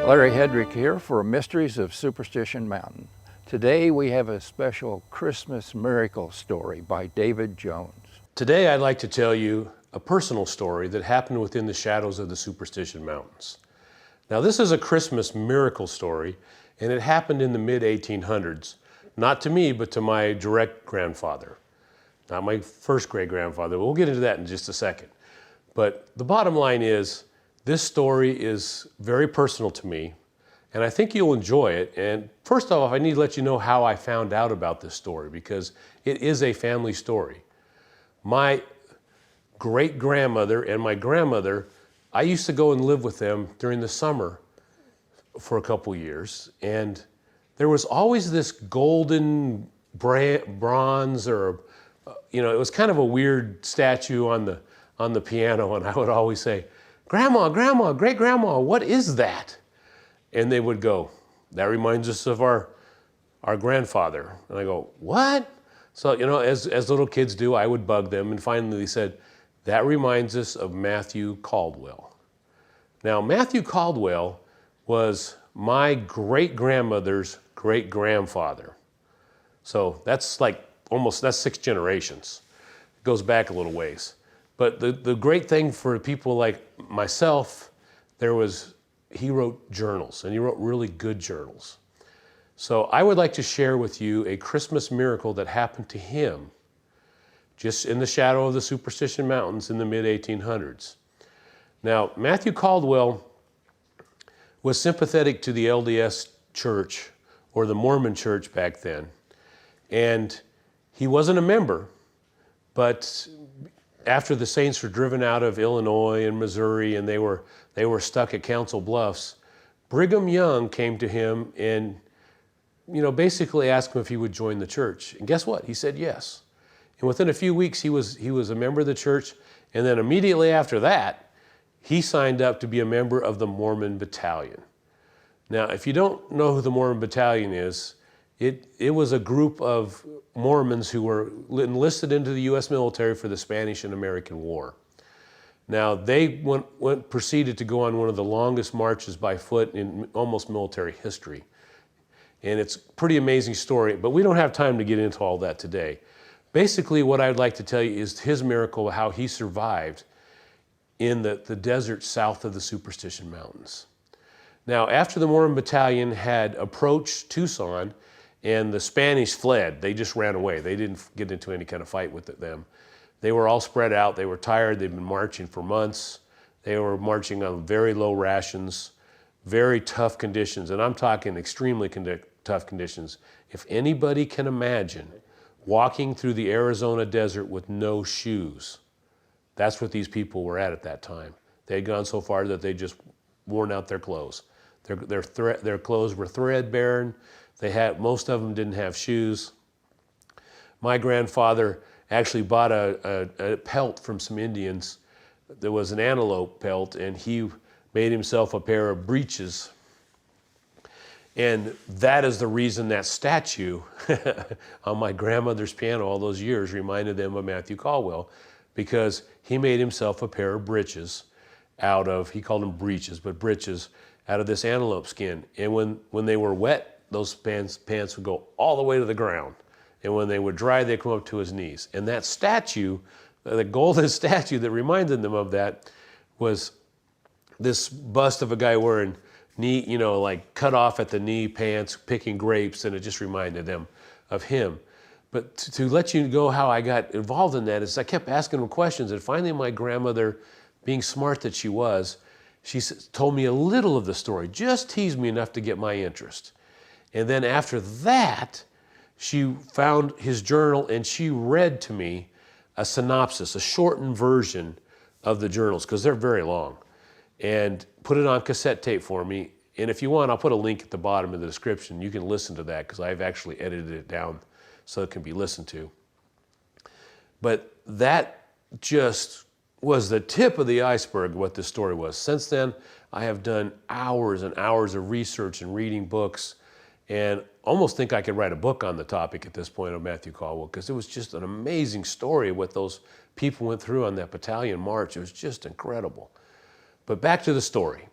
Larry Hedrick here for Mysteries of Superstition Mountain. Today we have a special Christmas miracle story by David Jones. Today I'd like to tell you a personal story that happened within the shadows of the Superstition Mountains. Now this is a Christmas miracle story, and it happened in the mid-1800s, not to me, but to my direct grandfather. Not my first great grandfather. We'll get into that in just a second. But the bottom line is, this story is very personal to me, and I think you'll enjoy it. And first off, I need to let you know how I found out about this story, because it is a family story. My great-grandmother and my grandmother, I used to go and live with them during the summer for a couple years, and there was always this golden bronze, or it was kind of a weird statue on the piano, and I would always say, "Grandma, Grandma, great-grandma, what is that?" And they would go, "That reminds us of our grandfather." And I go, "What?" So, as little kids do, I would bug them, and finally they said, "That reminds us of Matthew Caldwell." Now, Matthew Caldwell was my great-grandmother's great-grandfather. So that's that's 6 generations. It goes back a little ways. But the great thing for people like myself, he wrote journals, and he wrote really good journals. So I would like to share with you a Christmas miracle that happened to him just in the shadow of the Superstition Mountains in the mid-1800s. Now, Matthew Caldwell was sympathetic to the LDS Church, or the Mormon Church back then, and he wasn't a member, but after the Saints were driven out of Illinois and Missouri, and they were stuck at Council Bluffs, Brigham Young came to him and basically asked him if he would join the church. And guess what? He said yes. And within a few weeks, he was a member of the church, and then immediately after that, he signed up to be a member of the Mormon Battalion. Now, if you don't know who the Mormon Battalion is, it was a group of Mormons who were enlisted into the U.S. military for the Spanish and American War. Now, they proceeded to go on one of the longest marches by foot in almost military history. And it's a pretty amazing story, but we don't have time to get into all that today. Basically, what I'd like to tell you is his miracle, how he survived in the desert south of the Superstition Mountains. Now, after the Mormon Battalion had approached Tucson, and the Spanish fled, they just ran away. They didn't get into any kind of fight with them. They were all spread out. They were tired. They'd been marching for months. They were marching on very low rations, very tough conditions, and I'm talking extremely tough conditions. If anybody can imagine walking through the Arizona desert with no shoes, that's what these people were at that time. They had gone so far that they just worn out their clothes. Their clothes were threadbare. Most of them didn't have shoes. My grandfather actually bought a pelt from some Indians. There was an antelope pelt, and he made himself a pair of breeches. And that is the reason that statue on my grandmother's piano all those years reminded them of Matthew Caldwell, because he made himself a pair of breeches he called them breeches, but breeches out of this antelope skin. And when they were wet, those pants would go all the way to the ground. And when they were dry, they'd come up to his knees. And that statue, the golden statue that reminded them of that, was this bust of a guy wearing cut off at the knee pants, picking grapes, and it just reminded them of him. But to let you know how I got involved in that is I kept asking him questions, and finally my grandmother, being smart that she was, she told me a little of the story, just teased me enough to get my interest. And then after that, she found his journal and she read to me a synopsis, a shortened version of the journals, because they're very long, and put it on cassette tape for me. And if you want, I'll put a link at the bottom of the description. You can listen to that, because I've actually edited it down so it can be listened to. But that just was the tip of the iceberg, what this story was. Since then, I have done hours and hours of research and reading books, and almost think I could write a book on the topic at this point of Matthew Caldwell, because it was just an amazing story of what those people went through on that battalion march. It was just incredible. But back to the story.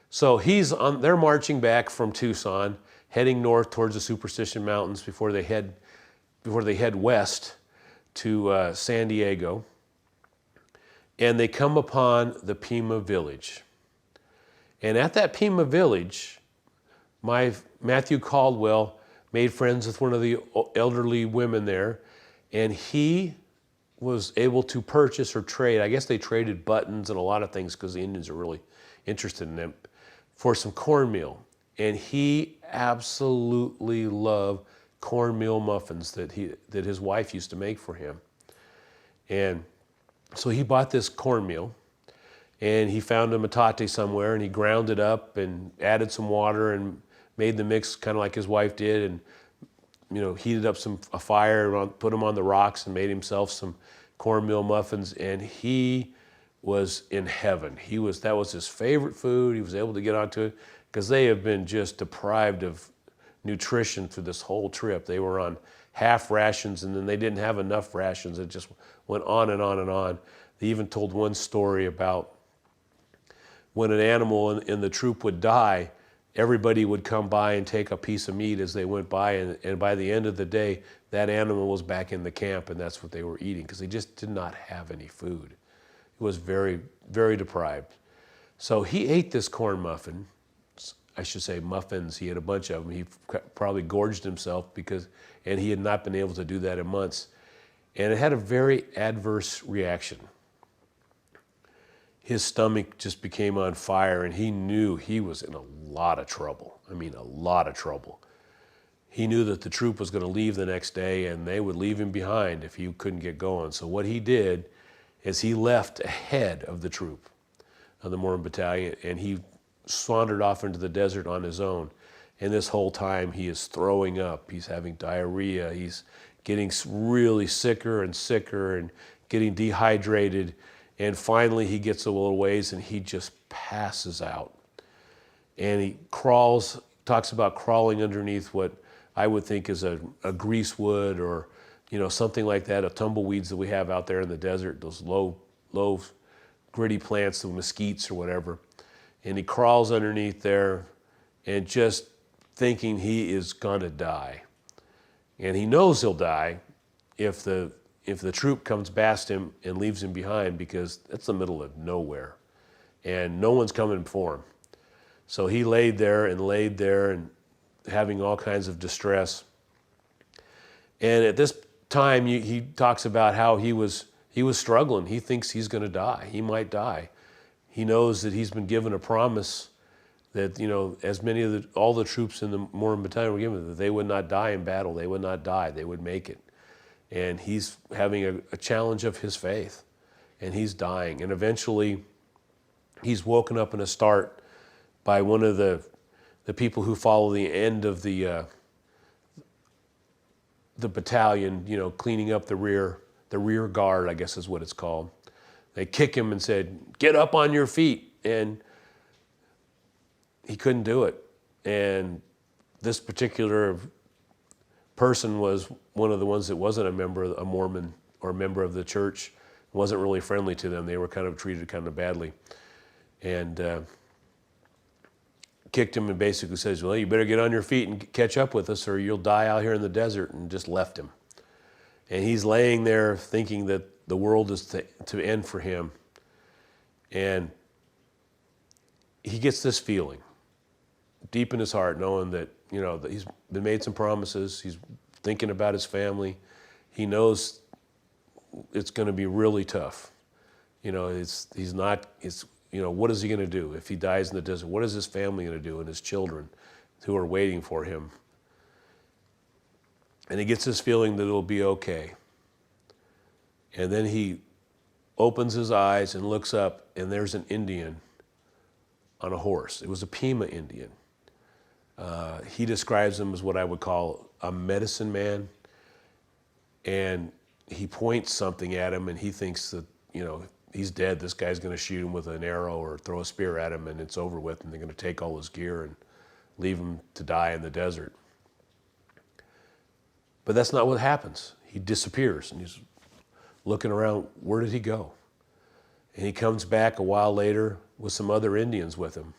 So they're marching back from Tucson, heading north towards the Superstition Mountains before they head west to San Diego. And they come upon the Pima village. And at that Pima village, Matthew Caldwell made friends with one of the elderly women there, and he was able to purchase or trade, I guess they traded buttons and a lot of things because the Indians are really interested in them, for some cornmeal. And he absolutely loved cornmeal muffins that his wife used to make for him. And so he bought this cornmeal, and he found a metate somewhere, and he ground it up and added some water and made the mix kind of like his wife did, and heated up a fire, put them on the rocks, and made himself some cornmeal muffins. And he was in heaven. That was his favorite food. He was able to get onto it because they have been just deprived of nutrition through this whole trip. They were on half rations, and then they didn't have enough rations. It just went on and on and on. They even told one story about when an animal in the troop would die, everybody would come by and take a piece of meat as they went by, and by the end of the day, that animal was back in the camp, and that's what they were eating because they just did not have any food. It was very, very deprived. So he ate this corn muffin. I should say muffins. He had a bunch of them. He probably gorged himself and he had not been able to do that in months. And it had a very adverse reaction. His stomach just became on fire, and he knew he was in a lot of trouble. I mean, a lot of trouble. He knew that the troop was going to leave the next day, and they would leave him behind if he couldn't get going. So what he did is he left ahead of the troop of the Mormon Battalion, and he sauntered off into the desert on his own. And this whole time he is throwing up, he's having diarrhea, he's getting really sicker and sicker and getting dehydrated. And finally he gets a little ways and he just passes out. And he talks about crawling underneath what I would think is a greasewood or something like that, a tumbleweeds that we have out there in the desert, those low gritty plants, the mesquites or whatever. And he crawls underneath there and just thinking he is gonna die. And he knows he'll die if the troop comes past him and leaves him behind, because that's the middle of nowhere and no one's coming for him. So he laid there and having all kinds of distress. And at this time, he talks about how he was struggling. He thinks he's going to die. He might die. He knows that he's been given a promise that, as many of all the troops in the Mormon Battalion were given, that they would not die in battle. They would not die. They would make it. And he's having a challenge of his faith, and he's dying. And eventually, he's woken up in a start by one of the people who follow the end of the battalion, cleaning up the rear guard, I guess is what it's called. They kick him and said, "Get up on your feet." And he couldn't do it. And this particular person was one of the ones that wasn't a Mormon or a member of the church, wasn't really friendly to them. They were kind of treated kind of badly. And kicked him and basically says, "Well, you better get on your feet and catch up with us or you'll die out here in the desert," and just left him. And he's laying there thinking that the world is to end for him. And he gets this feeling deep in his heart, knowing that, that he's been made some promises. He's thinking about his family. He knows it's going to be really tough. What is he going to do if he dies in the desert? What is his family going to do, and his children who are waiting for him? And he gets this feeling that it'll be okay. And then he opens his eyes and looks up, and there's an Indian on a horse. It was a Pima Indian. He describes him as what I would call a medicine man. And he points something at him, and he thinks that, he's dead. This guy's going to shoot him with an arrow or throw a spear at him, and it's over with, and they're going to take all his gear and leave him to die in the desert. But that's not what happens. He disappears, and he's looking around. Where did he go? And he comes back a while later with some other Indians with him.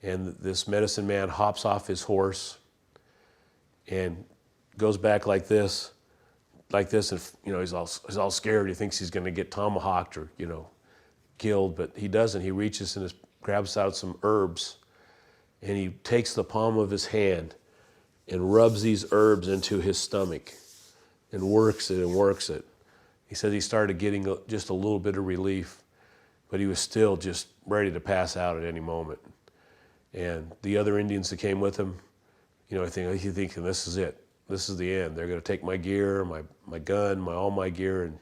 And this medicine man hops off his horse and goes back like this, and he's all scared. He thinks he's going to get tomahawked or killed, but he doesn't. He reaches and grabs out some herbs, and he takes the palm of his hand and rubs these herbs into his stomach and works it and works it. He said he started getting just a little bit of relief, but he was still just ready to pass out at any moment. And the other Indians that came with him, I think he's thinking, this is it. This is the end. They're going to take my gear, my gun, all my gear,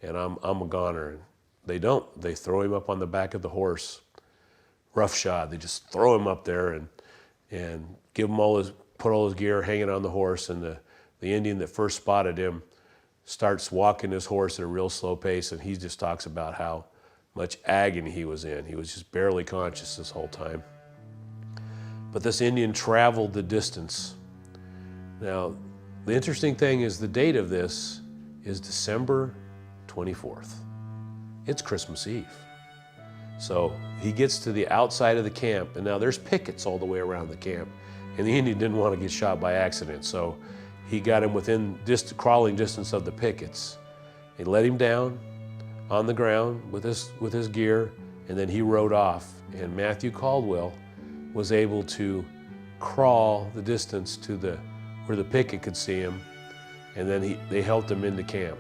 and I'm a goner. And they don't. They throw him up on the back of the horse, roughshod. They just throw him up there and give him put all his gear hanging on the horse. And the Indian that first spotted him starts walking his horse at a real slow pace, and he just talks about how much agony he was in. He was just barely conscious this whole time. But this Indian traveled the distance. Now, the interesting thing is the date of this is December 24th. It's Christmas Eve. So he gets to the outside of the camp, and now there's pickets all the way around the camp, and the Indian didn't want to get shot by accident, so he got him within crawling distance of the pickets. He let him down on the ground with his gear, and then he rode off. And Matthew Caldwell was able to crawl the distance to where the picket could see him, and then they helped him into camp.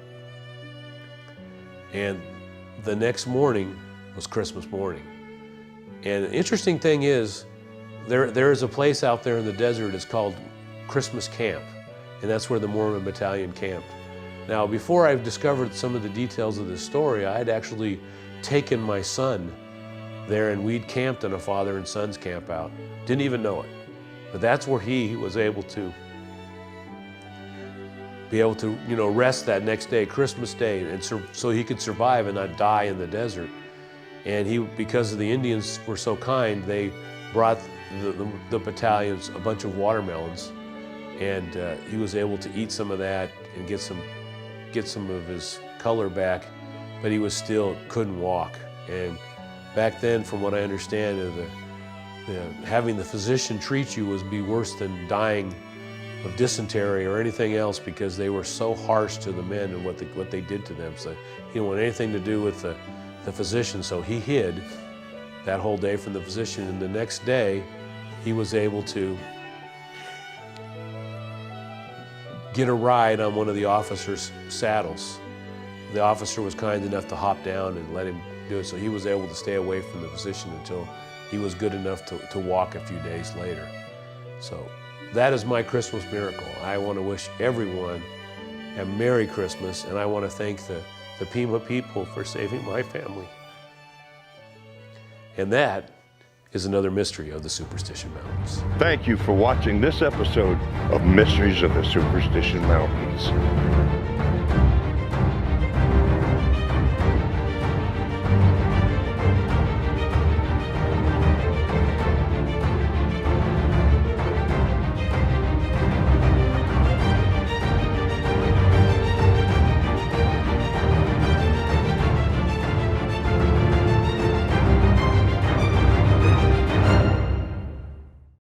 And the next morning was Christmas morning. And the interesting thing is, there is a place out there in the desert. It's called Christmas Camp, and that's where the Mormon Battalion camped. Now, before I discovered some of the details of this story, I had actually taken my son there, and we'd camped in a father and son's camp out. Didn't even know it. But that's where he was able to rest that next day, Christmas Day, and so he could survive and not die in the desert. And because the Indians were so kind, they brought the battalions a bunch of watermelons, and he was able to eat some of that and get some of his color back, but he still couldn't walk. And back then, from what I understand, having the physician treat you would be worse than dying of dysentery or anything else, because they were so harsh to the men and what they did to them. So he didn't want anything to do with the physician, so he hid that whole day from the physician. And the next day, he was able to get a ride on one of the officer's saddles. The officer was kind enough to hop down and let him do it, so he was able to stay away from the physician until he was good enough to walk a few days later. So that is my Christmas miracle. I want to wish everyone a Merry Christmas, and I want to thank the Pima people for saving my family. And that is another mystery of the Superstition Mountains. Thank you for watching this episode of Mysteries of the Superstition Mountains.